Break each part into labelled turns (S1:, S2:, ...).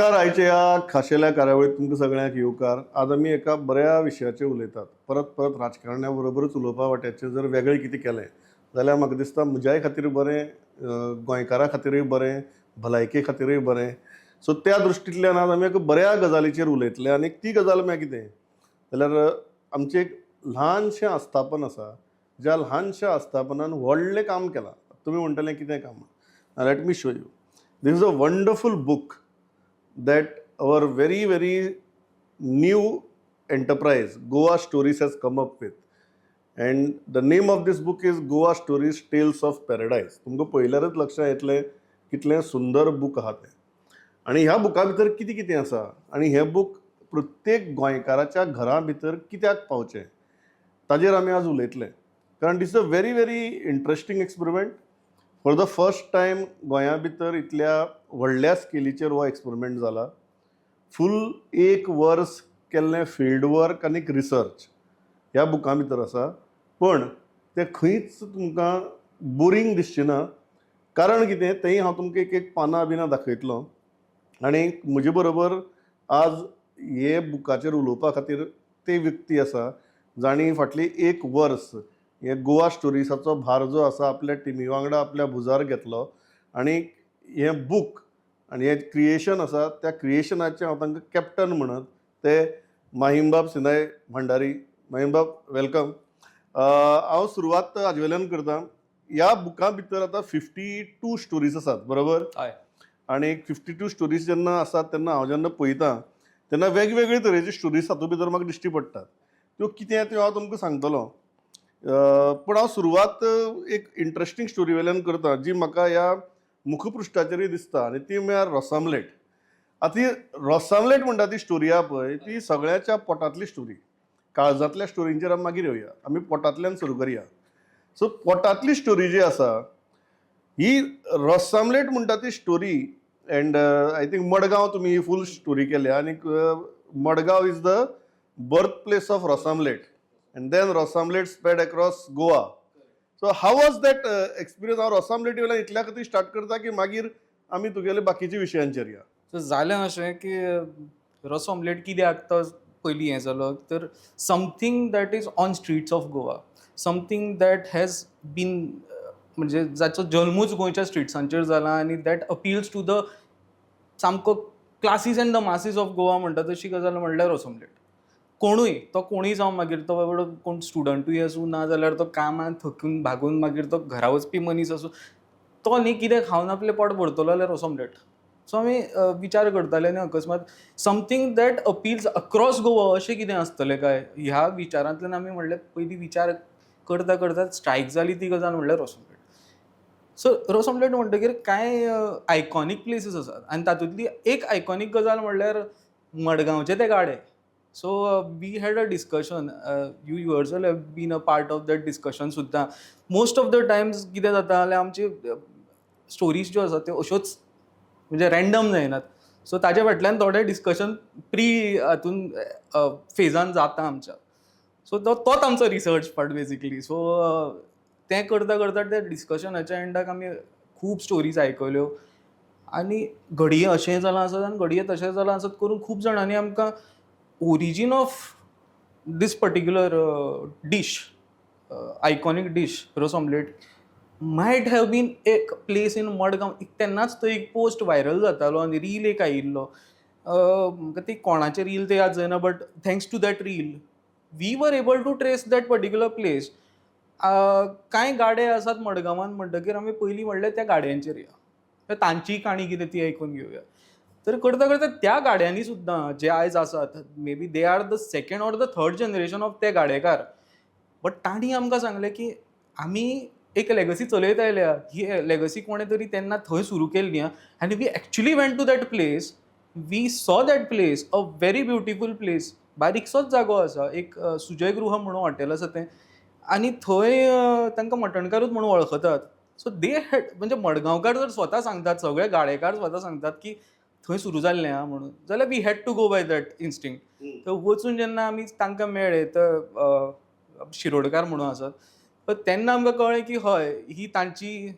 S1: नमस्कार. आयच्या या खाशेल्या कार्यावळीत तुमकां सगळ्यांक येवकार. आज आमी एका बऱ्या विशयाचेर उलयतात. परत परत राजकारण्या बरोबरच उलोवपा वाट्याचेर जर वेगळें कितें केलें जाल्यार म्हाका दिसता म्हज्याय खातीर बरें, गोंयकारां खातीरय बरें, भलायके खातीरय बरें. सो त्या दृश्टींतल्यान आज आमी एका बऱ्या गजालीचेर उलयतले. आनी ती गजाल म्हळ्यार कितें जाल्यार आमचें एक ल्हानशें आस्थापन आसा, ज्या ल्हानशा आस्थापनान व्हडलें काम केलां. तुमी म्हणटलें कितें काम? Let me show you. This is a wonderful book that our very new enterprise Goa Stories has come up with, and the name of this book is Goa Stories Tales of Paradise. तुमकां पळयल्यारच लक्षांत येतलें कितलें सुंदर book आहा तें. आनी ह्या बुका भितर कितें कितें आसा आनी हें बूक प्रत्येक गोंयकाराच्या घरा भितर कित्याक पावचें ताजेर आमी आज उलयतले. कारण this is a very interesting experiment. For the first time गोंया भितर इतल्या व्हडल्या स्केलीचेर हो एक्सपेरिमेंट जाला. फूल 1 वर्स केल्लें फिल्ड वर्क आनी रिसर्च ह्या बुका भितर आसा. पण तें खंयच तुमकां बोरींग दिसचें ना. कारण कितें तेंय हांव तुमकां एक पानां बिनां दाखयतलो. आनी म्हजे बरोबर आज हे बुकाचेर उलोवपा खातीर ते व्यक्ती आसा जाणी फाटली 1 वर्स हे गोवा स्टोरीसाचो भार जो आसा आपल्या टिमी वांगडा आपल्या भुजार घेतलो. आनी हें बूक आनी हें क्रिएशन आसा त्या क्रिएशनाचें हांव तांकां कॅप्टन म्हणत ते माहिमबाब सिनाय भंडारी. माहिमबाब, वेलकम. हांव सुरवात हाजे वयल्यान करतां. ह्या बुका भितर आतां 52 स्टोरीज आसात, बरोबर?
S2: हय.
S1: आनी 52 स्टोरीज जेन्ना आसात तेन्ना हांव जेन्ना पळयतां तेन्ना वेगवेगळे तरेचे स्टोरीज हातूंत भितर म्हाका दिश्टी पडटात. त्यो कितें त्यो हांव तुमकां सांगतलों. पूण हांव सुरवात एक इंट्रस्टींग स्टोरी वयल्यान करता जी म्हाका ह्या मुखपृश्ठाचेरूय दिसता आनी ती म्हळ्यार रॉसआमलेट. आतां ही रॉसआमलेट म्हणटा ती स्टोरी आहा पळय ती सगळ्याच्या पोटांतली स्टोरी. काळजांतल्या स्टोरींचेर आमी मागीर येवया. आमी पोटांतल्यान सुरू करया. सो पोटांतली स्टोरी जी आसा ही रॉसआमलेट म्हणटा ती story. And I think Margao तुमी ही फूल स्टोरी केल्या आनी Margao is the birth place of ros omelette. And then Rosamlet spread across Goa. So how was that experience? हांव रॉसआमलेटी वयल्यान इतल्या खातीर स्टार्ट करता की मागीर आमी तुगेले बाकीच्या विशयांचेर या.
S2: सो जालें अशें की रस ऑमलेट कित्याक तो पयलीं हें जालो तर something that is on streets of Goa, something that has been म्हणजे जाचो जल्मूच गोंयच्या स्ट्रीट्सांचेर जाला आनी दॅट अपिल्स टू द सामको classes and the masses of Goa म्हणटा तशी गजाल म्हणल्यार रस ऑमलेट. कोणूय जावं मागीर तो बाबा कोण स्टुडंटूय आसूं ना जाल्यार तो कामाक थकून भागून मागीर तो घरा वचपी मनीस आसूं तो न्ही कितें खावन आपलें पोट भरतलो जाल्यार रस ऑमलेट. सो आमी विचार करताले आनी अकस्मात something that appeals across Goa अशें कितें आसतलें काय ह्या विचारांतल्यान आमी म्हणलें पयलीं विचार करता करता स्ट्रायक जाली ती गजाल म्हणल्यार रस ऑमलेट. सो रस ऑमलेट म्हणटकीर कांय आयकॉनीक प्लेसीस आसात आनी तातूंतली एक आयकॉनीक गजाल म्हणल्यार मडगांवचे ते गाडे. So we had a discussion. You yourself have been a part of that discussion सुद्दां. Most of the times कितें जाता जाल्यार आमची स्टोरीज ज्यो आसात त्यो अश्योच म्हणजे रँडम जायनात. सो ताजे फाटल्यान थोडें डिस्कशन प्री हातून फेजान जाता आमच्या. सो तोच आमचो रिसर्च पार्ट बेसिकली. सो तें करता करता त्या डिस्कशनाच्या एंडाक आमी खूब स्टोरीज आयकल्यो आनी घडये अशें जालां आसत आनी घडये तशें जालां आसत करून खूब जाणांनी आमकां origin of this particular dish, iconic dish, रस omelette might have been a place in Madgaon. तेन्नाच तो एक पोस्ट व्हायरल जातालो आनी रील एक आयिल्लो. म्हाका ती कोणाचे रील ते याद जायना but thanks to that reel we were able to trace that particular place. कांय गाडे आसात मडगांवान म्हणटकीर आमी पयलीं म्हणलें त्या गाडयांचेर या, तांची काणी कितें ती आयकून घेवया. तर करता करता त्या गाड्यांनी सुद्दां जे आयज आसात may be they are the second or the third generation of ते गाडेकार. बट तांणी आमकां सांगलें की आमी एक लेगसी चलयत आयल्या. ही लेगसी कोणें तरी तेन्ना थंय सुरू केल्ली आनी we actually went to that place. We saw that place, a very beautiful place. बारीकसोच जागो आसा, एक सुजय गृह म्हणून हॉटेल आसा तें आनी थंय तांकां मटणकारूच म्हणून वळखतात. सो दे हॅड म्हणजे मडगांवकार जर स्वता सांगतात, सगळे गाडेकार स्वता सांगतात की थंय सुरू जाल्लें आहा म्हणून जाल्यार we had to go by that instinct. तर वचून जेन्ना आमी तांकां मेळ्ळे तर शिरोडकार म्हणून आसात तर तेन्ना आमकां कळ्ळें की हय ही तांची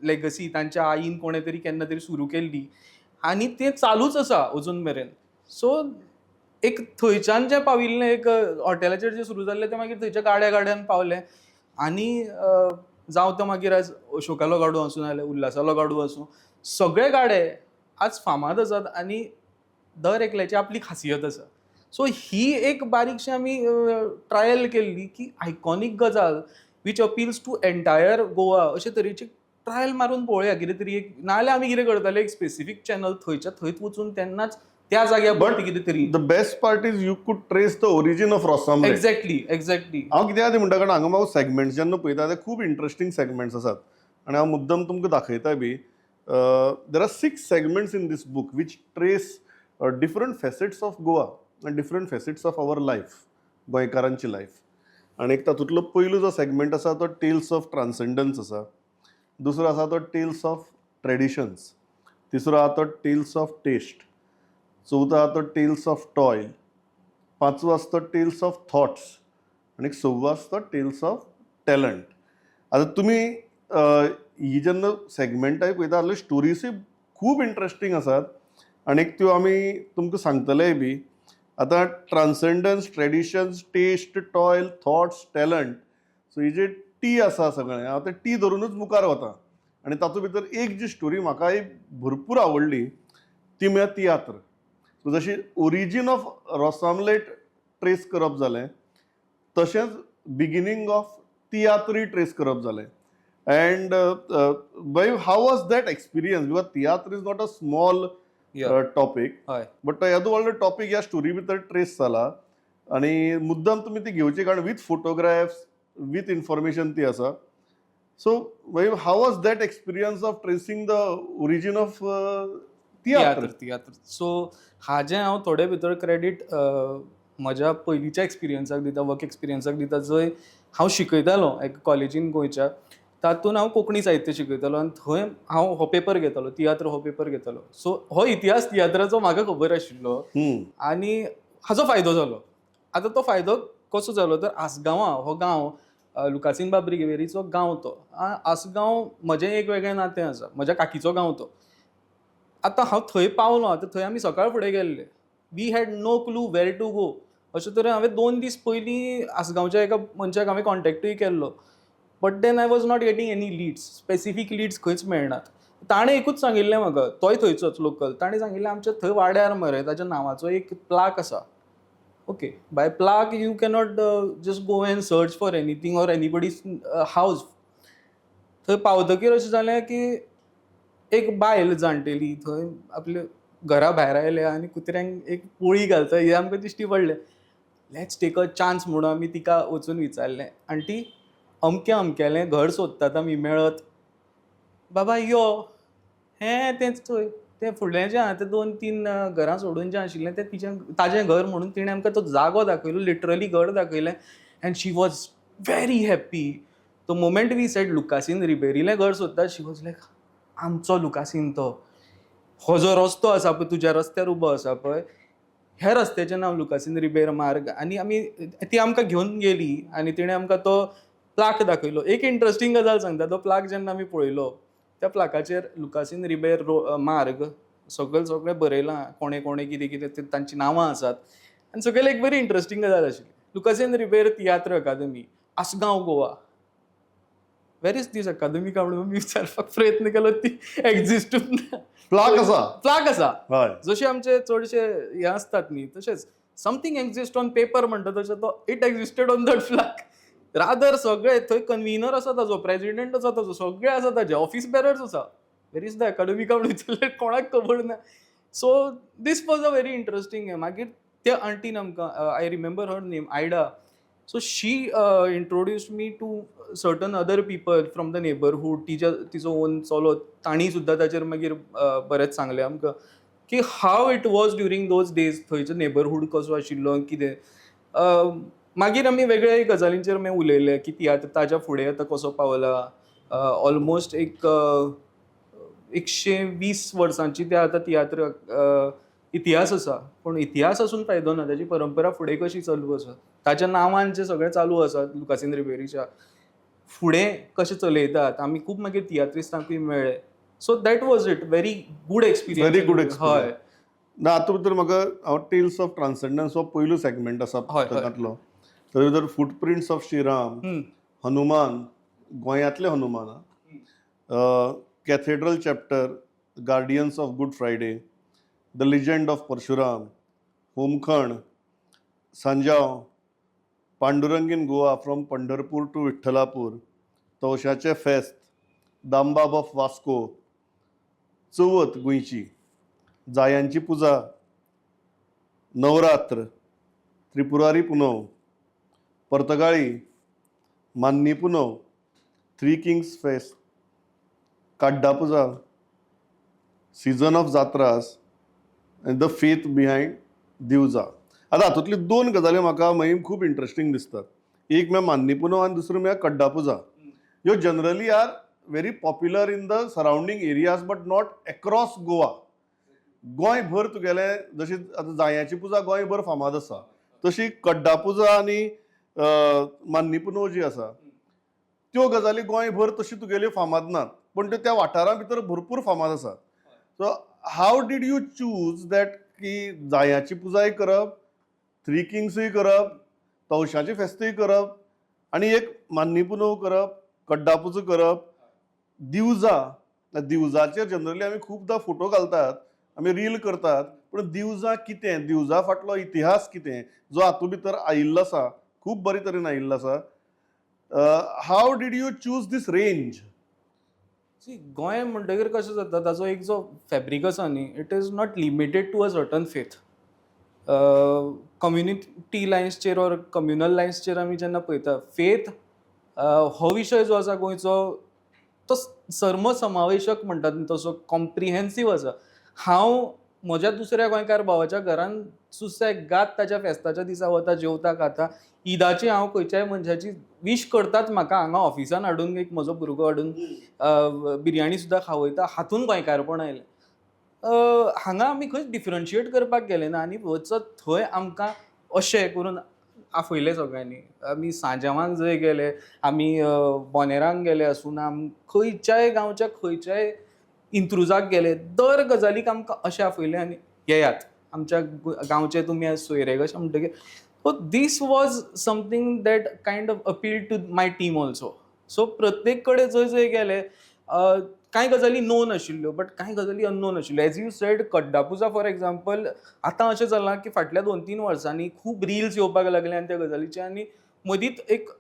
S2: लेगसी तांच्या आईन कोणें तरी केन्ना तरी सुरू केल्ली आनी तें चालूच आसा अजून मेरेन. सो एक थंयच्यान जें पाविल्लें, एक हॉटेलाचेर जें सुरू जाल्लें तें मागीर थंयच्या गाड्यान पावलें. आनी जावं तो मागीर आज अशोकालो गाडो आसूं नाजाल्यार उल्हासालो गाडो आसूं, सगळे गाडे आज फामाद आसात आनी दर एकल्याची आपली खासियत आसा. सो ही एक बारीकशी आमी ट्रायल केल्ली की आयकॉनीक गजाल which appeals to entire Goa अशे तरेची ट्रायल मारून पळोवया कितें तरी एक. नाजाल्यार आमी कितें करताले, एक स्पेसिफीक चॅनल थंयच्या थंयच वचून तेन्नाच त्या जाग्यार
S1: बट
S2: कितें तरी.
S1: The best part is you could trace the origin of ros omelette.
S2: Exactly
S1: हांव कित्याक खातीर म्हणटा कारण हांगा हांव सेगमेंट्स जेन्ना पळयता ते खूब इंटरेस्टिंग सेगमेंट्स आसात आनी हांव मुद्दम तुमकां दाखयता बी. There are 6 segments in these book which trace different facets of Goa आनी different facets of our life, गोंयकारांची लायफ. आनी एक तातूंतलो पयलो जो सेगमेंट आसा तो टेल्स ऑफ ट्रान्सेंडन्स आसा. दुसरो आसा तो टेल्स ऑफ ट्रेडिशन्स. तिसरो आसा तो टेल्स ऑफ टेस्ट. चवथो आसा तो टेल्स ऑफ टॉयल. पांचवो आसा तो टेल्स ऑफ थॉट्स आनी सव्वो आसा तो टेल्स ऑफ टॅलंट. आतां तुमी ही जेन्ना सेगमेंटाय पळयता जाल्यार स्टोरीजूय खूब इंट्रस्टींग आसात आनी त्यो आमी तुमकां सांगतलेय बी. आतां transcendence, traditions, taste, toil, thoughts, talent, so ही जे टी आसा सगळें, हांव तें टी धरूनच मुखार वता. आनी तातूंत भितर एक जी स्टोरी म्हाकाय भरपूर आवडली ती म्हळ्यार तियात्र. सो जशी origin of ros omelette trace करप जालें तशेंच बिगिनींग ऑफ तियात्रय ट्रेस करप जालें. And how was that experience? Because tiatr is not a small topic,
S2: हय.
S1: बट तो येदो व्हडलो टॉपीक ह्या स्टोरी भितर ट्रेस जाला आनी मुद्दाम तुमी ती घेवची कारण विथ फोटोग्राफ्स, विथ इन्फॉर्मेशन ती आसा. So how was that experience of tracing the origin of
S2: tiatr. So हाजें हांव थोडे भितर क्रेडीट म्हज्या पयलींच्या एक्सपिरियन्साक दिता, वर्क एक्सपिरियन्साक दिता, जंय हांव शिकयतालो एक कॉलेजीन गोंयच्या. तातूंत हांव कोंकणी साहित्य शिकयतालो आनी थंय हांव हो पेपर घेतालो, तियात्र हो पेपर घेतालो. सो हो इतिहास तियात्राचो म्हाका खबर आशिल्लो आनी हाजो फायदो जालो. आतां तो फायदो कसो जालो तर आसगांवां हो गांव, लुकासीन बाबरिगेवेरीचो गांव तो. आसगांव म्हजें एक वेगळें नातें आसा, म्हज्या काकीचो गांव तो. आतां हांव थंय पावलो, आतां थंय आमी सकाळ फुडें गेल्ले. We had no clue where to go. अशें तरेन हांवें 2 दीस पयलीं आसगांवच्या एका मनशाक हांवें कॉन्टॅक्टूय केल्लो. But then I was not getting any leads, specific leads खंयच मेळनात. ताणें एकूच सांगिल्लें म्हाका, तोय थंयचोच लोकल. ताणें सांगिल्लें आमच्या थंय वाड्यार मरे ताच्या नांवाचो एक प्लाक आसा. Okay, by plaque you cannot just go and search for anything or anybody's house. थंय पावतकीर अशें जालें की एक बायल जाणटेली थंय आपल्या घरा भायर आयले आनी कुत्र्यांक एक पोळी घालता हें आमकां दिश्टी पडलें. लेट्स टेक अ चान्स म्हणून आमी तिका वचून विचारलें आनी ती अमकेलें घर सोदतात आमी मेळत. बाबा यो, हें तेंच थंय तें फुडलें जें आहा तें 2-3 घरां सोडून जें आशिल्लें तें ताजें घर म्हणून तिणें आमकां तो जागो दाखयलो, लिटरली घर दाखयलें. And she was very happy. The moment we said Lucasinho रिबेरीलें घर सोदता, शी वॉज लायक आमचो लुकासीन तो. हो जो रस्तो आसा पळय, तुज्या रस्त्यार उबो आसा पळय, ह्या रस्त्याचें नांव लुकासीन रिबेर मार्ग. आनी आमी ती आमकां घेवन गेली आनी तिणें आमकां तो प्लाक दाखयलो. एक इंट्रस्टींग गजाल सांगता, तो प्लाक जेन्ना आमी पळयलो त्या प्लाकाचेर लुकासीन रिबेर मार्ग सगळें बरयलां, कोणे कोणे कितें कितें तांची नांवां आसात. आनी सकयल एक बरी इंट्रस्टींग गजाल आशिल्ली, लुकासीन रिबेर तियात्र अकादमी, आसगांव, गोवा. वेर इज दीस अकादमी काय म्हणून मी विचारपाक प्रयत्न केलो, ती एक्झिस्टूच ना. प्लाक आसा. जशे आमचे चडशे हे आसतात न्ही, तशेंच समथींग एक्झिस्ट ऑन पेपर म्हणटा तशें तो it existed on that flag. Rather सगळे थंय कन्व्हिनर आसा ताजो, प्रेसिडेंट आसा ताजो, सगळे आसा ताजे, ऑफिस बेरर्स आसा. वेर इज द अकादमी काय म्हणून विचारलें, कोणाक खबर ना. So this was a very interesting हे. मागीर त्या आंटीन आमकां, I remember her name, Aida. So she introduced me to certain other people from the neighbourhood. तिचो ओन चलो, तांणी सुद्दां ताचेर मागीर बरेंच सांगलें आमकां की how it was during those days, थंयचो नेबरहूड कसो आशिल्लो कितें. मागीर आमी वेगळे गजालींचेर आमी उलयले की तियात्र ताच्या फुडें आतां कसो पावला. ऑलमोस्ट एक 120 वर्सांची ते आतां तियात्र इतिहास आसा. पूण इतिहास आसून फायदो ना, ताची परंपरा फुडें कशी चालू आसा, ताच्या नांवान जें सगळें चालू आसा लुकासीन रिबेरीच्या, फुडें कशें चलयतात. आमी खूब मागीर तियात्रिस्टांकूय मेळ्ळे so that was it. Very good experience.
S1: Very good experience.
S2: हय.
S1: ना हातूंत भितर म्हाका हांव टेल्स ऑफ ट्रान्ससेंडन्स हो पयलो सेगमेंट आसा
S2: हय.
S1: पुस्तकांतलो. तातूंत भितर फुटप्रिंट्स ऑफ श्रीराम, हनुमान, गोंयांतले Hanuman, cathedral chapter, guardians of Good Friday, the legend of Parshuram, Homkhand, Sanjao, Pandurang in Goa from Pandharpur to Vitthalapur, तवशाचें फेस्त, दामबाब ऑफ वास्को, चवथ गोंयची, जायांची पुजा, नवरात्र, त्रिपुरारी पुनव, Partagali, Manni Punav, three kings feast, Kadda Puja, season of जात्रास आनी द फेथ बिहायंड दिवजा. आतां हातूंतल्यो 2 गजाली म्हाका मागीर खूब इंट्रस्टींग दिसतात. एक म्हळ्यार मान्नी पुनव आनी दुसरो म्हळ्यार कड्डा पुजा. ह्यो generally are very popular in the surrounding areas but not across Goa. गोंयभर तुगेलें जशी आतां जायांची पुजा गोंयभर फामाद आसा, तशी कड्डा पुजा आनी मान्नी पुनव जी आसा त्यो गजाली गोंयभर तशी तुगेल्यो फामाद नात, पण त्यो त्या वाठारा भितर भरपूर फामाद आसा. So how did you choose that की जायांची पुजाय करप, थ्री किंग्सूय करप, तवशाची फेस्तूय करप आनी एक मान्नी पुनव करप, कड्डा पुजा करप, दिवजाचेर जनरली आमी खूबदां फोटो घालतात, आमी रील करतात, पूण दिवजा कितें, दिवजा फाटलो इतिहास कितें जो हातूंत भितर आयिल्लो आसा, खूब बरे तरेन आयिल्लो आसा. How did you choose these range?
S2: See, Goem म्हणटकीर कशें जाता, ताचो एक जो फॅब्रीक आसा न्ही, it is not limited to a certain faith. Community लायन्सचेर ऑर कम्युनल लायन्सचेर आमी जेन्ना पळयता, फेथ हो विशय जो आसा गोंयचो, तो सर्मसमावेशक म्हणटात न्ही तसो कॉम्प्रिहेन्सीव आसा. हांव म्हज्या दुसऱ्या गोंयकार भावाच्या घरान सुसेगाद ताच्या फेस्ताच्या दिसा वता, जेवता, खाता. ईदाची हांव खंयच्याय मनशाची वीश करतात म्हाका हांगा ऑफिसान हाडून एक म्हजो भुरगो हाडून बिरयाणी सुद्दां खावयता, हातून गोंयकारपण आयलें. हांगा आमी खंयच डिफरन्शिएट करपाक गेले ना आनी वचत थंय आमकां अशें करून आफयले सगळ्यांनी. आमी सांजवांक जंय गेले, आमी बोनेरांक गेले आसूं ना, खंयच्याय गांवच्या खंयच्याय इंत्रुजाक गेले, दर गजालीक आमकां अशें आपयलें आनी येयात आमच्या गांवचे तुमी आज सोयरेक अशें म्हणटकीर. So this was something that kind of appeal to my team also. So प्रत्येक कडेन जंय जंय गेले, कांय गजाली नोन आशिल्ल्यो बट कांय गजाली अननोन आशिल्ल्यो. As you said, Kadda Puja for example, आतां अशें जालां की फाटल्या 2-3 वर्सांनी खूब रिल्स येवपाक लागले आनी त्या गजालीचे, आनी मदींच एक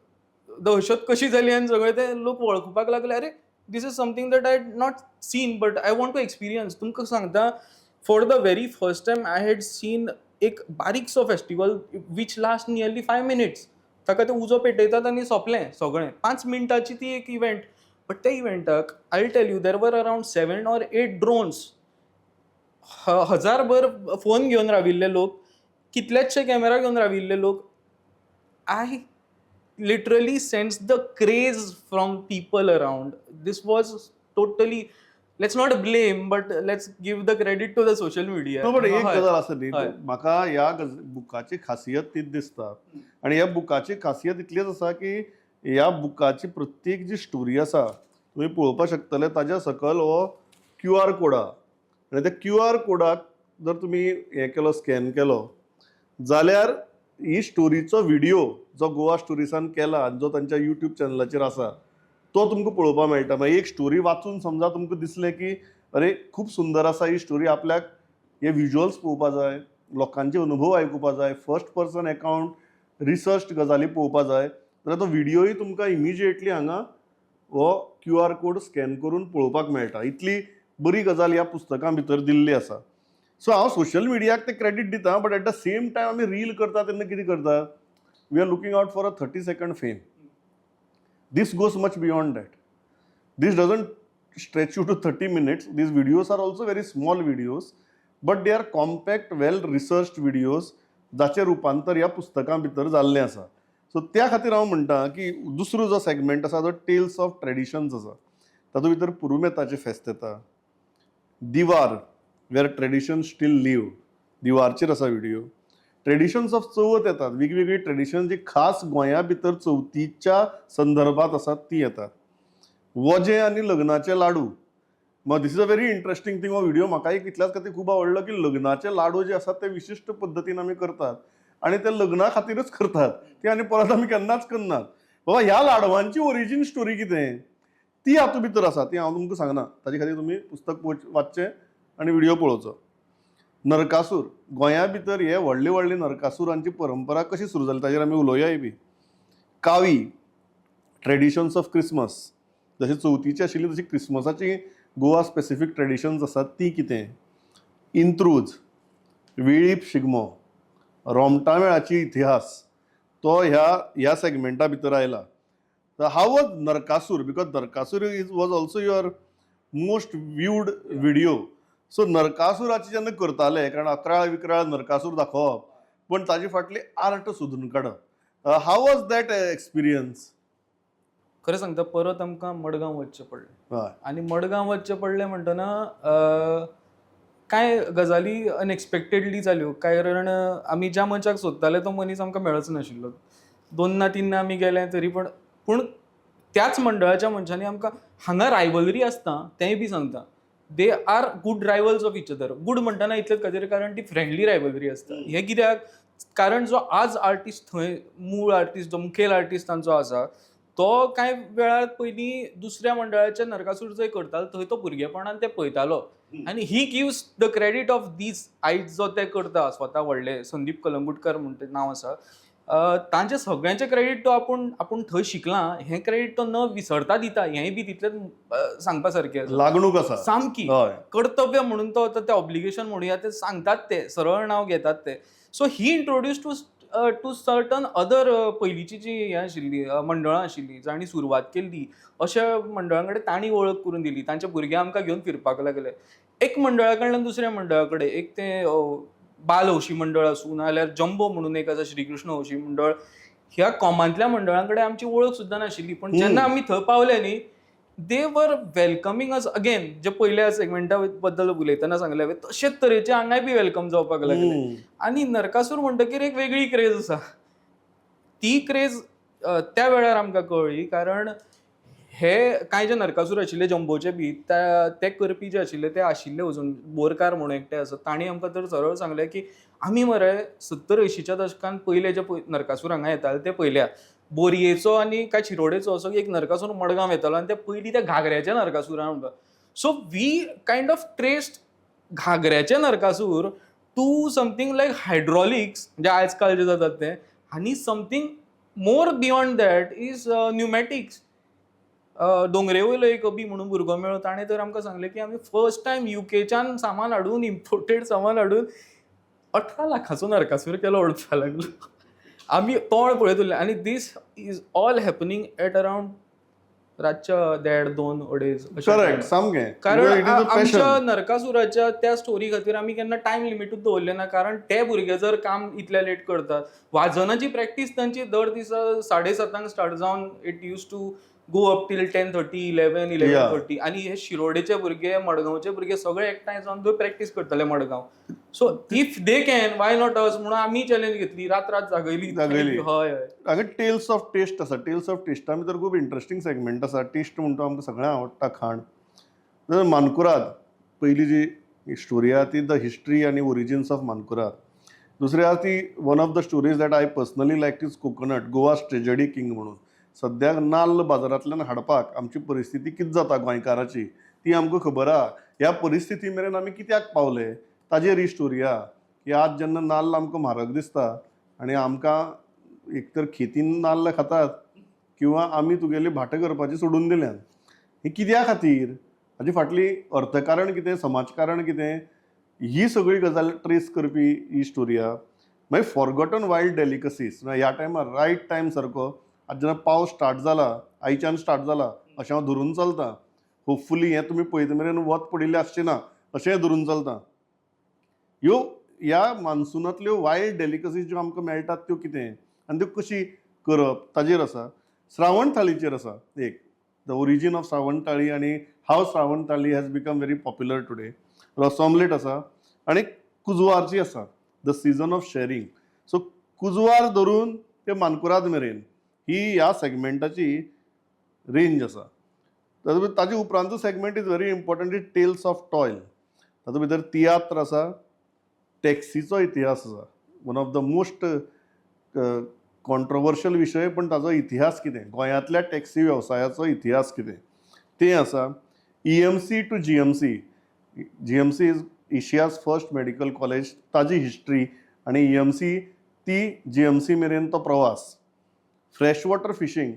S2: दहशत कशी जाली आनी सगळे ते लोक वळखुपाक लागले, अरे this is something that I had not seen but I want to experience. तुमकां सांगता, for the very first time I had seen एक बारीकसो festival which last nearly 5 minutes. ताका ते उजो पेटयतात आनी सोंपलें सगळें. 5 मिनटाची ती एक इव्हेंट. बट त्या इव्हेंटाक I will tell you, there were around 7 or 8 drones, हजारभर फोन घेवन राविल्ले लोक, कितलेशे कॅमेरा घेवन राविल्ले लोक. I literally sensed the craze from people around. This was totally, let's not blame but let's give the credit to the social media.
S1: No, but एक गजाल आसा न्ही, म्हाका ह्या बुकाची खासियत तीच दिसता. आनी ह्या बुकाची खासियत इतलीच आसा की ह्या बुकाची प्रत्येक जी स्टोरी आसा तुमी पळोवपाक शकतले, ताज्या सकयल हो QR कोड आहा. आनी त्या QR कोडाक जर तुमी हें केलो, स्कॅन केलो, जाल्यार ही स्टोरीचो व्हिडिओ जो गोवा स्टोरीसान केला आनी जो तांच्या यूट्यूब चॅनलाचेर आसा तो तुमकां पळोवपाक मेळटा. मागीर एक स्टोरी वाचून समजा तुमकां दिसलें की अरे खूब सुंदर आसा ही स्टोरी, आपल्याक हे व्हिज्युअल्स पळोवपाक जाय, लोकांचे अनुभव आयकुपाक जाय, फर्स्ट पर्सन अकाउंट रिसर्च गजाली पळोवपाक जाय, जाल्यार तो व्हिडिओय तुमकां इमिजिएटली हांगा हो QR कोड स्कॅन करून पळोवपाक मेळटा. इतली बरी गजाल ह्या पुस्तकां भितर दिल्ली आसा. सो हांव सोशल मिडियाक ते क्रेडीट दिता, but at the same time आमी रील करता तेन्ना कितें करता, we are looking out for a 30 second fame. This goes much beyond that. This doesn't stretch you to 30 minutes. These videos are also very small videos, but they are compact, well-researched videos, जाचें रुपांतर ह्या पुस्तकां भितर जाल्लें आसा. So त्या खातीर हांव म्हणटा की दुसरो जो सेगमेंट आसा तो टेल्स ऑफ ट्रेडिशन्स आसा. तातूंत भितर पुरुमेताचें फेस्त येता, दिवार वेर ट्रेडिशन स्टील लिव, दिवारचेर आसा व्हिडिओ. ट्रेडिशन्स ऑफ चवथ येतात, वेगवेगळी ट्रेडिशन जी खास गोंया भितर चवथीच्या संदर्भात आसात ती येतात. वजें आनी लग्नाचे लाडू, मग this is a very interesting thing. हो व्हिडिओ म्हाकाय इतल्याच खातीर खूब आवडलो की लग्नाचे लाडू जे आसात ते विशिश्ट पद्दतीन आमी करतात आणि ते लग्ना खातीरच करतात, ते आनी परत आमी केन्नाच करनात. बाबा ह्या लाडवांची ओरिजीन स्टोरी कितें ती हातूंत भितर आसा, ती हांव तुमकां सांगना. ताजे खातीर तुमी पुस्तक वाचचें आनी व्हिडिओ पळोवचो. नरकासूर गोंया भितर हे व्हडले व्हडले नरकासुरांची परंपरा कशी सुरू जाली ताजेर आमी उलोवयाय बी. कावी ट्रेडिशन्स ऑफ क्रिसमस, जशी चवथीची आशिल्ली तशी क्रिसमसाची गोवा स्पेसिफीक ट्रेडिशन्स आसात ती कितें. इंत्रूज, वेळीप शिगमो, रोमटा मेळाची इतिहास तो ह्या सेगमेंटा भितर आयला. How was Narakasur, because Narakasur was also your most viewed video. So नरकासुराची जेन्ना करताले, कारण 11 नरकासूर दाखोवप, पण ताजे फाटली आर्ट सोदून काडप. हाव वॉज दॅट एक्सपिरियन्स?
S2: खरें सांगता परत आमकां मडगांव वचचें पडलें.
S1: हय.
S2: आनी मडगांव वचचें पडलें म्हणटना कांय गजाली अनएक्सपेक्टेडली जाल्यो. कारण आमी ज्या मनशाक सोदताले तो मनीस आमकां मेळच नाशिल्लो. 2 ना 3 आमी गेले तरी पूण त्याच मंडळाच्या मनशांनी आमकां हांगा रायवलरी आसता तेंय बी सांगता. They are good rivals of each other. Good म्हणटना इतलेच खातीर कारण ती फ्रेंडली रायवलरी आसता. हे कित्याक, कारण जो आज आर्टिस्ट थंय मूळ आर्टिस्ट जो मुखेल आर्टिस्ट तांचो आसा तो कांय वेळार पयलीं दुसऱ्या मंडळाचे नरकासूर जंय करतालो थंय तो भुरगेपणान ते पळयतालो. आनी he gives the credit of these. आयज जो ते करता स्वता व्हडले संदीप कलंगूटकर म्हणटा नांव आसा, तांचे सगळ्यांचे क्रेडीट तो आपूण थंय शिकलां हें क्रेडीट तो न विसरता दिता. हेंय बी तितलेंच सांगपा सारकें आसा.
S1: लागणूक आसा
S2: सामकी
S1: हय.
S2: कर्तव्य म्हणून तो ते ऑब्लिगेशन म्हणुया ते सांगतात, ते सरळ नांव घेतात ते. So he introduce to certain other पयलींची जी हें आशिल्ली मंडळां आशिल्लीं जांणी सुरवात केल्ली, अशा मंडळां कडेन तांणी वळख करून दिली. तांचे भुरगे आमकां घेवन फिरपाक लागले. एक मंडळा कडल्यान दुसऱ्या मंडळा कडेन, एक ते बाल हौशी मंडळ आसूं नाजाल्यार जंबो म्हणून एक आसा श्रीकृष्ण हौशी मंडळ, ह्या कॉमांतल्या मंडळां कडेन आमची वळख सुद्दां नाशिल्ली. पण जेन्ना आमी थंय पावले न्ही, दे वर वेलकमिंग अस अगेन. जे पयल्या सेगमेंटा बद्दल उलयतना सांगले हांवें तशेच तरेचे हांगाय बी वेलकम जावपाक लागले. आनी नरकासूर म्हणटकीर एक वेगळी क्रेज आसा. ती क्रेज त्या वेळार आमकां कळ्ळी, कारण हे कांय जे नरकासूर आशिल्ले जंबोचे बी ते करपी जे आशिल्ले ते आशिल्ले अजून बोरकार म्हणून एकटे आसा. तांणी आमकां तर सरळ सांगलें की आमी मरे 70-80च्या दशकान पयले जे नरकासूर हांगा येताले ते पयल्या. बोरयेचो आनी काय चिरोडेचो असो एक नरकासूर मडगांव येतालो आनी ते पयलीं त्या घागऱ्याचे नरकासूर म्हणटा. So we kind of traced घागऱ्याचे Narakasur to something like hydraulics, म्हणजे आजकाल जे जातात ते, आनी something more beyond that is pneumatics. दोंगरे वयलो एक अबी म्हणून भुरगो मेळ्ळो, ताणें तर आमकां सांगलें की आमी फर्स्ट टायम युकेच्यान सामान हाडून, इम्पोर्टेड सामान हाडून 18 लाखाचो नरकासूर केलो ओडपा लागलो. आमी तोंड पळयत उरले. आनी this is all happening at around रातच्या 1:30-2:30
S1: करेक्ट सामकें.
S2: कारण आमच्या नरकासुराच्या त्या स्टोरी खातीर आमी केन्ना टायम लिमिटूच दवरले ना. कारण ते भुरगे जर काम इतल्या लेट करतात, वाजनाची प्रॅक्टीस तांची दर दिसा 7:30 स्टार्ट जावन it use to go up till 10:30, 11:30. आनी हे शिरोडेचे भुरगे, मडगांवचे भुरगे सगळे एकठांय जावन थंय प्रॅक्टीस करताले Madgaon. So if they can why not us म्हणून आमी चॅलेंज घेतली, रात जागयली. हय.
S1: हांगा टेल्स ऑफ टेस्ट आसा. टेल्स ऑफ टेस्टा भितर खूब इंटरेस्टिंग सेगमेंट आसा. टेस्ट म्हणटा आमकां सगळ्यांक आवडटा खाण. जर मानकुराद पयली जी स्टोरी आहा ती द हिस्ट्री आनी ओरिजिन्स ऑफ मानकुराद. दुसरी आहा ती one of the stories that I personally like is coconut, Goa's tragedy king म्हणून. सद्याक नाल्ल बाजारांतल्यान हाडपाक आमची परिस्थिती कितें जाता गोंयकाराची ती आमकां खबर आहा. ह्या परिस्थिती मेरेन आमी कित्याक पावले ताजेर ही स्टोरी आहा. की आज जेन्ना नाल्ल आमकां म्हारग दिसता आनी आमकां एकतर खेतीन नाल्ल खातात किंवा आमी तुगेली भाटां करपाची सोडून दिल्यात. ही कित्या खातीर, हाजी फाटली अर्थकारण कितें, समाजकारण कितें, ही सगळी गजाल ट्रेस करपी ही स्टोरी आहा. मागीर फॉरगॉटन वायल्ड डेलिकसीज. ह्या टायमार रायट टायम सारको, आज जेन्ना पावस स्टार्ट जाला, आयच्यान स्टार्ट जाला अशें हांव धरून चलतां. होपफुली हें तुमी पळयता मेरेन वत पडिल्लें आसचें ना अशेंय धरून चलतां. ह्या मान्सूनांतल्यो वायल्ड डेलिकसीज ज्यो आमकां मेळटात त्यो कितें आनी त्यो कशी करप ताजेर आसा. श्रावण थाळीचेर आसा एक, द ओरिजीन ऑफ श्रावण थाळी आनी how Shravan thali has become very popular today. Ros omelette आसा आनी कुजवारची आसा, the season of sharing. So kuswar धरून ते मानकुराद मेरेन ही ह्या सेगमेंटाची रेंज आसा. ताजे उपरांतचो segment is very important, is tales of toil. तातूंत भितर तियात्र आसा, टॅक्सीचो इतिहास आसा, one of the most controversial विशय, पण ताजो इतिहास कितें, गोंयांतल्या टॅक्सी वेवसायाचो इतिहास कितें तें आसा. EMC to GMC, GMC is Asia's first medical college, ताजी हिस्ट्री, आनी EMC ती GMC मेरेन तो प्रवास. फ्रेश वॉटर फिशींग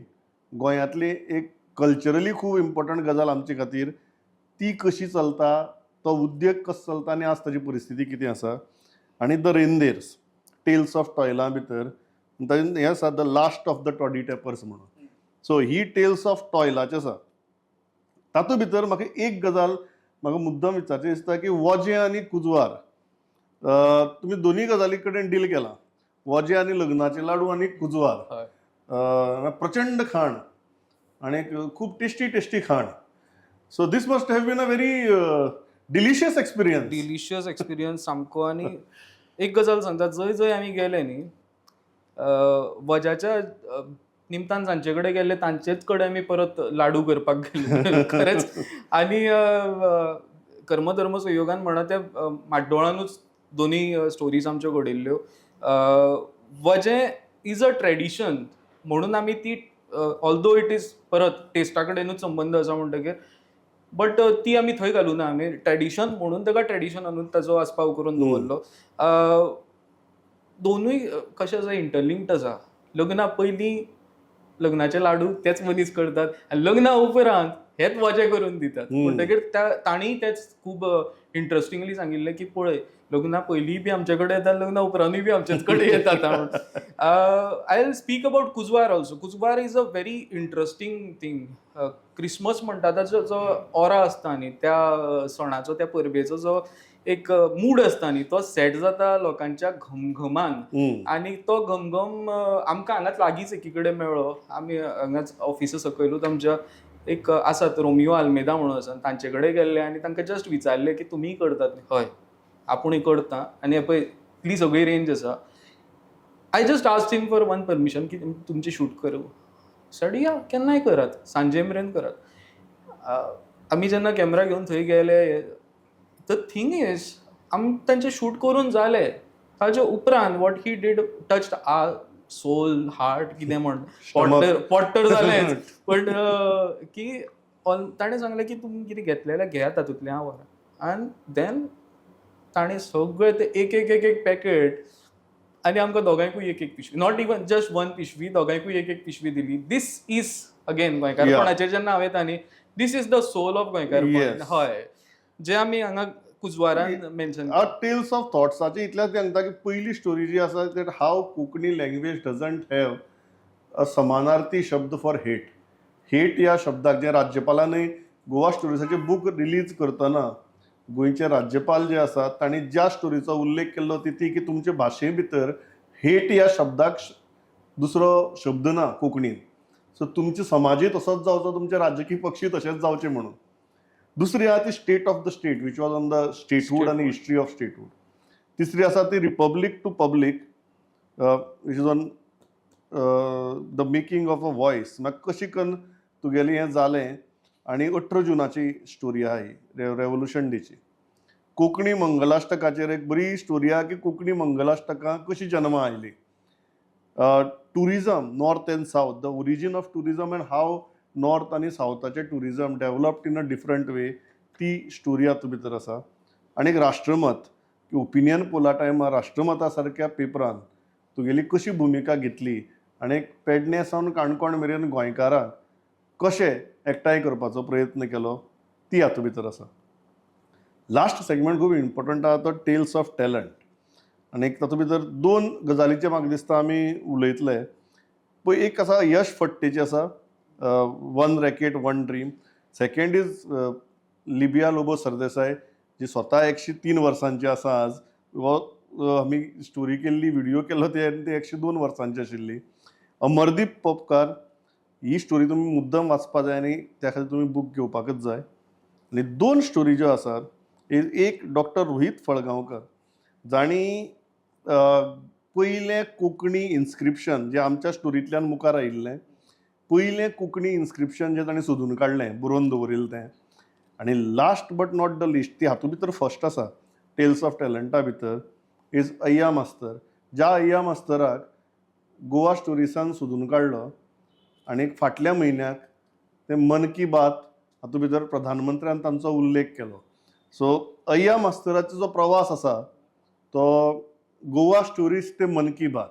S1: गोंयांतली एक कल्चरली खूब इम्पॉर्टंट गजाल आमचे खातीर, ती कशी चलता, तो उद्योग कसो चलता आनी आज ताची परिस्थिती कितें आसा. आनी द रेंदेर्स, टेल्स ऑफ टॉयला भितर हें आसा the last of the toddy tapers म्हणून. सो ही टेल्स ऑफ टॉयलाची आसा. तातूंत भितर म्हाका एक गजाल म्हाका मुद्दम विचारचें दिसता की वजें आनी कुजवार, तुमी दोनी गजाली कडेन डील केला. वजें आनी लग्नाचे लाडू आनी कुजवार, प्रचंड खाण आनी खूब टेस्टी खाण. So this must have been a very delicious experience.
S2: Delicious experience सामको. आनी एक गजाल सांगता, जंय जंय आमी गेले न्ही, वजाच्या निमतान जांचे कडेन गेले तांचेच कडेन आमी परत लाडू करपाक गेले खरेंच. आनी कर्मधर्म संयोगान म्हणा त्या माड्डोळानूच दोनी स्टोरीज आमच्यो घडिल्ल्यो. वजें इज अ ट्रेडिशन म्हणून आमी ती, ऑल्दो इट इज परत टेस्टा कडेनूच संबंद आसा म्हणटकीर, बट ती आमी थंय घालूं ना. आमी ट्रेडिशन म्हणून ताका ट्रेडिशनानूच ताजो आस्पाव करून दवरलो. दोनूय कशें आसा, इंटरलिंक्ड आसा. लग्ना पयलीं लग्नाचे लाडू तेच मनीस करतात, आनी लग्ना उपरांत हेच वजें करून दितात. म्हणटकीर तांणीय तेच खूब इंट्रस्टिंगली सांगिल्लें की पळय, लग्ना पयलींय बी आमचे कडेन येतात, लग्ना उपरांतूय बी आमचेच कडेन येतात. I will speak about kuswar also. Kuswar is a very interesting thing. Christmas म्हणटा ताचो जो ऑरा आसता न्ही, त्या सणाचो, त्या परबेचो जो एक मूड आसता न्ही, तो सेट जाता लोकांच्या घमघमान. आनी तो घमघम आमकां हांगाच लागींच एकी कडेन मेळ्ळो. आमी हांगाच ऑफिसा सकयलूच आमच्या एक आसात, रोमियो आल्मेदा म्हणून आसा, तांचे कडेन गेल्ले आनी तांकां जस्ट विचारलें की तुमी करतात न्ही? हय, आपुणूय करता. आनी पळय इतली सगळी रेंज आसा. I just asked him for one permission की तुमची शूट करूं. सड या, केन्नाय करात, सांजे मेरेन करात. आमी जेन्ना कॅमेरा घेवन थंय गेले, द थिंग इज, आमी तांचे शूट करून जाले, ताचे उपरांत what he did touched our soul, heart, कितें म्हण, पोट्टर जालें. बट की ताणें सांगलें की तुमी कितें घेतलेलें घेया तातूंतलें हांव. आनी देन ताणें सगळें ते एक एक एक एक पॅकेट, आनी आमकां दोगांयकूय एक एक पिशवी, नॉट इवन जस्ट वन पिशवी, दोगांयकूय एक एक पिशवी दिली. दीस इज अगेन गोंयकारपणाचेर जेन्ना हांव येता न्ही, this is the soul of गोंयकारपण. हय, जे आमी हांगा कुजवारान मेन्शन.
S1: टेल्स ऑफ थॉट्साची इतल्याच सांगता की पयली स्टोरी जी आसा that how Konkani language doesn't have a समानार्थी शब्द फॉर हेट. हेट ह्या शब्दाक, जे राज्यपालानय गोवा स्टोरीसाचे बूक रिलीज करतना गोंयचे राज्यपाल जे आसात तांणी ज्या स्टोरीचो उल्लेख केल्लो ती की तुमचे भाशे भितर हेट ह्या शब्दाक दुसरो शब्द ना कोंकणीन. सो तुमचे समाजूय तसोच जावचो, तुमचे राजकीय पक्षूय तशेंच जावचे म्हणून. दुसरी आसा ती state of the state, which was on the statehood आनी हिस्ट्री ऑफ स्टेटहूड. तिसरी आसा ती republic to public, which is on the making of a voice. म्हाका कशी करून तुगेलें हें जालें. आनी 18 जुनाची स्टोरी आहा ही, रेवोल्युशन डेची. कोंकणी मंगलाश्टकाचेर एक बरी स्टोरी आहा की कोंकणी मंगलाश्टकां कशी जन्मा आयली. Tourism north and south, the origin of tourism and how north आनी सावथाचे tourism developed in a different way, ती स्टोरी हातूंत भितर आसा. आनी एक राष्ट्रमत, की ओपिनियन पोला टायमार राष्ट्रमता सारक्या पेपरान तुगेली कशी भुमिका घेतली आनी एक पेडणे सावन काणकोण मेरेन गोंयकारांक कशें एकठांय करपाचो प्रयत्न केलो, ती हातूंत भितर आसा. लास्ट सेगमेंट खूब इम्पॉर्टंट आहा तो टेल्स ऑफ टॅलंट. आनी तातूंत भितर दोन गजालींचे म्हाका दिसता आमी उलयतले. पळय, एक आसा यश फडटेची आसा, one racket one dream. Second is Libia Lobo Sardesai, जी स्वता 103 वर्सांची आसा आज. आमी स्टोरी केल्ली, व्हिडिओ केल्लो ते 102 वर्सांची आशिल्ली. अमरदीप पोपकार, ही स्टोरी तुमी मुद्दम वाचपा जाय आनी त्या खातीर तुमी बूक घेवपाकच जाय. आनी दोन स्टोरी ज्यो आसात, एक डॉक्टर रोहीत फळगांवकर, जाणी पयलें कोंकणी इन्स्क्रिप्शन जें आमच्या स्टोरींतल्यान मुखार आयिल्लें, पयलें कोंकणी इन्स्क्रिप्शन जें ताणें सोदून काडलें बरोवन दवरिल्लें तें आनी last but not the list ती हातूंत भितर फर्स्ट आसा टेल्स ऑफ टॅलंटा भितर इज अय्या मास्तर. ज्या अय्या मास्तराक गोवा स्टोरिसान सोदून काडलो आनी फाटल्या म्हयन्याक ते मन की बात हातूंत भितर प्रधानमंत्र्यान तांचो उल्लेख केलो. सो अय्या मास्तराचो जो प्रवास आसा तो गोवा स्टोरीज ते Mann Ki Baat.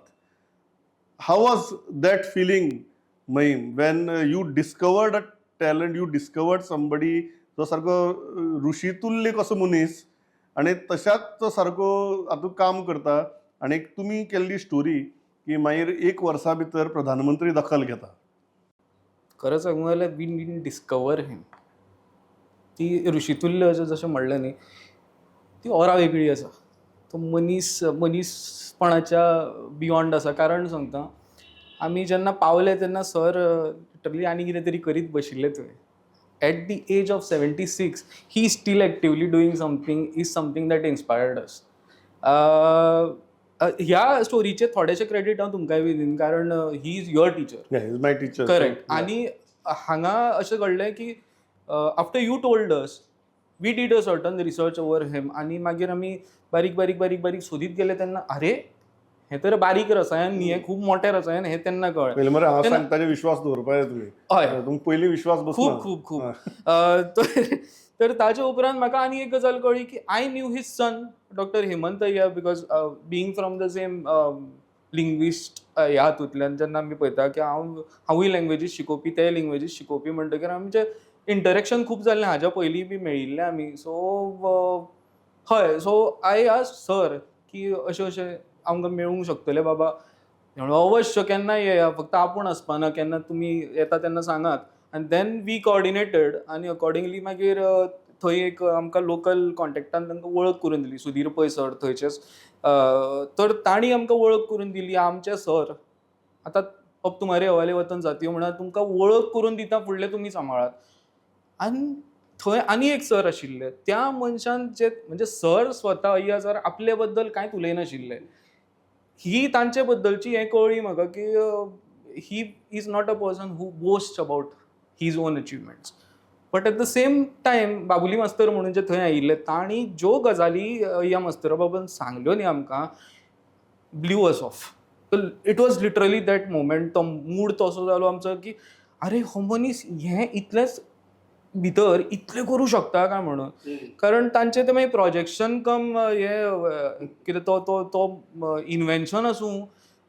S1: How was that feeling Mahim when you discovered a talent, you discovered somebody जो सारको ऋषितुल्य कसो मनीस आनी तशाच तो सारको हातूंत काम करता आनी तुमी केल्ली स्टोरी की मागीर 1 वर्सा भितर प्रधानमंत्री दखल घेता.
S2: खरं सांगू जाल्यार वी डिडंट डिस्कवर हिम. ती ऋषितुल्य अशें जशें म्हणलें न्ही, ती ओरा वेगळी आसा. तो मनीसपणाच्या बियॉन्ड आसा. कारण सांगता, आमी जेन्ना पावले तेन्ना सर लिटरली आनी कितें तरी करीत बशिल्ले थंय. At the age of 76 he still actively doing something is something that inspired us. ह्या स्टोरीचे थोडेशे क्रेडीट हांव तुमकांय बी दिन, कारण he is your teacher.
S1: Is my teacher.
S2: Correct. आनी हांगा अशें घडलें की after you told us we did a certain research over him आनी मागीर आमी बारीक बारीक बारीक बारीक सोदीत गेले तेन्ना अरे हे तर बारीक रसायन न्ही, हे खूब मोठें रसायन, हे तेन्ना कळ्ळें.
S1: पयलीं मरे हांव सांगता विश्वास दवरपा जाय तुमी.
S2: हय,
S1: तुमकां पयलीं विश्वास बसना.
S2: खूब खूब खूब. तर ताचे उपरांत म्हाका आनी एक गजाल कळ्ळी की I knew his son doctor Hemant Ayya because being from the same linguist ह्या हातूंतल्यान जेन्ना आमी पळयता की हांवूय लँग्वेजीस शिकोवपी, ते लँग्वेजीस शिकोवपी म्हणटकीर आमचें इंटरेक्शन खूब जाल्लें. हाज्या पयलीं बी मेळिल्ले आमी. सो हय, सो आय आस्क्ड सर की अशें अशें आमकां मेळूंक शकतलें बाबा. म्हणून अवश्य केन्नाय येया, फक्त आपूण आसपाना, केन्ना तुमी येता तेन्ना सांगात. आनी देन वी कॉर्डिनेटेड आनी अकॉर्डिंगली मागीर थंय एक आमकां लोकल कॉन्टेक्टान तांकां वळख करून दिली. सुधीर पै सर थंयचेच. तर तांणी आमकां वळख करून दिली. आमचे सर आतां अब तुम्हारे हवाले वतन साथियो म्हणून तुमकां वळख करून दिता, फुडलें तुमी सांबाळात. आनी थंय आनी एक सर आशिल्ले. त्या मनशान जे म्हणजे सर स्वता अय्या सर आपले बद्दल कांयच उलयनाशिल्ले. ही तांचे बद्दलची हें कळ्ळी म्हाका की he is not a person who boast about his own achievements. But at the same time Babuli मास्तर म्हणून जे थंय आयिल्ले तांणी ज्यो गजाली ह्या मास्तरा बाबत सांगल्यो न्ही आमकां, blue us of. It was literally that moment. तो मूड तसो जालो आमचो की अरे हो मनीस हें इतलेंच भितर इतलें करूं शकता काय म्हणून. कारण तांचें तें मागीर प्रोजेक्शन कम हें कितें तो इन्वेन्शन आसूं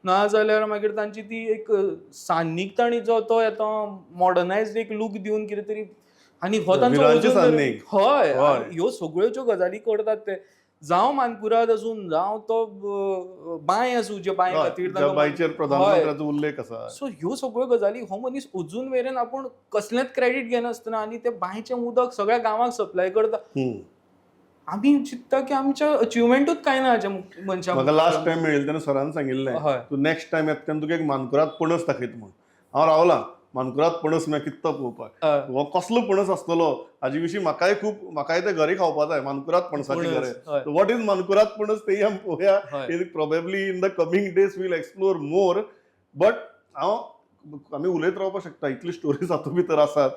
S2: नाजाल्यार मागीर तांची ती एक सान्नीकताणी जो तो येता मॉडर्नायज्ड एक लूक दिवन कितें तरी. आनी हो तांचो
S1: विरांची
S2: अजून
S1: सान्नीक.
S2: हय,
S1: हय.
S2: ह्यो सगळ्यो ज्यो गजाली करतात ते जावं मानकुराद आसूं जावं तो बांय आसूं, जे बांय खातीर
S1: ज्या बायचेर प्रधानमंत्र्याचो उल्लेख आसा.
S2: सो ह्यो सगळ्यो गजाली हो मनीस अजून मेरेन आपूण कसलेंच क्रेडीट घेनासतना आनी ते बांयचें उदक सगळ्या गांवांक सप्लाय करता. आमी चिंतता की आमच्या अचिवमेंटूच कांय ना हाच्या मनशाक.
S1: म्हाका लास्ट टायम मेळिल्ले तेन्ना सरान सांगिल्लें
S2: हय.
S1: तूं नेक्स्ट टायम येता तेन्ना तुका एक मानकुराद पणस दाखयता म्हूण. हांव रावलां मानकुराद पणस म्हळ्यार कित्तो पळोवपाक. हो कसलो पणस आसतलो हाजे विशीं म्हाकाय ते घरी खावपा जाय. मानकुराद पणसाचे
S2: पणस,
S1: घरे.
S2: हय.
S1: वॉट इज मानकुराद पणस तेही आमी पळोवया.
S2: हय.
S1: Probably in the coming days will explore more. But आमी उलयत रावपाक शकता, इतली स्टोरीज हातूंत भितर आसात.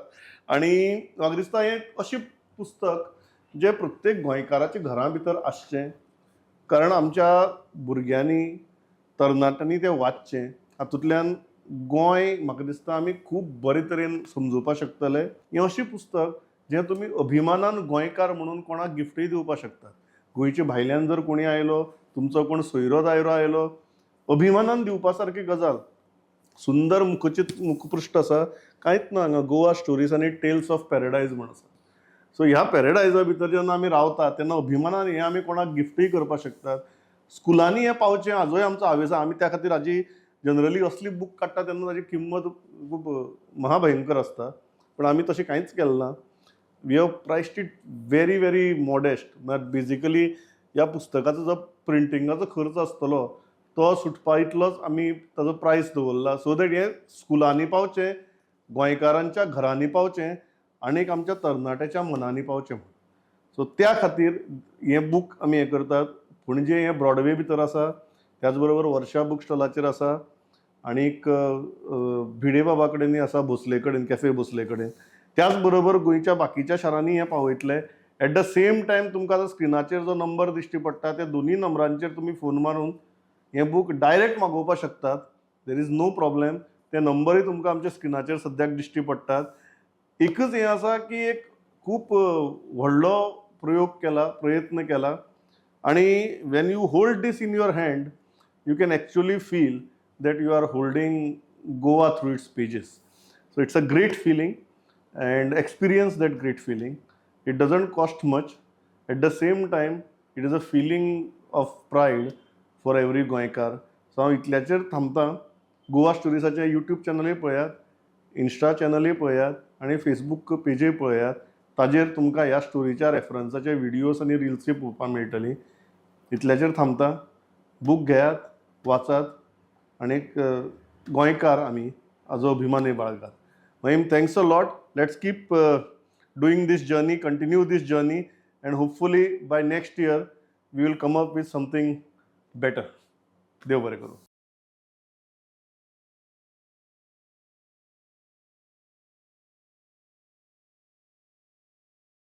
S1: आनी म्हाका दिसता हें अशें पुस्तक जे प्रत्येक गोंयकाराच्या घरा भितर आसचें. कारण आमच्या भुरग्यांनी तरणाट्यांनी तें वाचचें. हातूंतल्यान गोंय म्हाका दिसता आमी खूब बरे तरेन समजुपाक शकतले. हें अशें पुस्तक जें तुमी अभिमानान गोंयकार म्हणून कोणाक गिफ्टूय दिवपाक शकतात. गोंयच्या भायल्यान जर कोणी आयलो, तुमचो कोण सोयरो दायरो आयलो, अभिमानान दिवपा सारकी गजाल. सुंदर मुखपृश्ठ आसा. कांयच ना हांगा गोवा स्टोरीज आनी टेल्स ऑफ पॅराडायज म्हण आसा. सो ह्या पॅराडायजा भितर जेन्ना आमी रावतात तेन्ना अभिमानान हें आमी कोणाक गिफ्टूय करपाक शकतात. स्कुलांनी हें पावचें हाजोय आमचो हावेस आहा. आमी त्या खातीर हाजी जनरली असली बूक काडटा तेन्ना ताजी किंमत खूब महाभयंकर आसता. पण आमी तशें कांयच केलें ना. We have priced it very very modest. म्हळ्यार बेजिकली ह्या पुस्तकाचो जो प्रिंटिंगाचो खर्च आसतलो तो सुटपा इतलोच आमी ताजो प्रायस दवरला. सो दॅट हें स्कुलांनी पावचें, गोंयकारांच्या घरांनी पावचें आनीक आमच्या तरणाट्याच्या मनांनी पावचें म्हणून. सो त्या खातीर हें बूक आमी हें करतात. पणजे हें ब्रॉडवे भितर आसा. त्याच बरोबर वर्षा बूक स्टॉलाचेर आसा. आनीक भिडे बाबा कडेनूय आसा, भोसले कडेन, कॅफे भोसले कडेन. त्याच बरोबर गोंयच्या बाकीच्या शारांनी हें पावयतले. एट द सेम टायम तुमकां आतां स्क्रिनाचेर जो नंबर दिश्टी पडटा त्या दोनूय नंबरांचेर तुमी फोन मारून हें बूक डायरेक्ट मागोवपाक शकतात. There is no problem. ते नंबरूय तुमकां आमच्या स्क्रिनाचेर सद्याक दिश्टी पडटात. एकच हें आसा की एक खूब व्हडलो प्रयत्न केला आणि when you hold this in your hand you can actually feel that you are holding Goa through its pages. So it's a great feeling and experience that great feeling. It doesn't cost much. At the same time, it is a feeling of pride for every गोंयकार. So हांव इतल्याचेर थांबतां. Goa स्टोरीसाचें YouTube चॅनलूय पळयात, Insta चॅनलूय पळयात आनी Facebook पेजूय पळयात. ताजेर तुमकां ह्या स्टोरीच्या रेफरन्साचे videos आनी रिल्सूय पळोवपाक मेळटलीं. इतल्याचेर थांबतां. बूक घेयात, वाचात आनीक गोंयकार आमी हाजो अभिमानूय बाळगात. Mahim, thanks a lot. Let's keep doing this journey, continue this journey and hopefully by next year we will come up with something better. देव बरें करूं.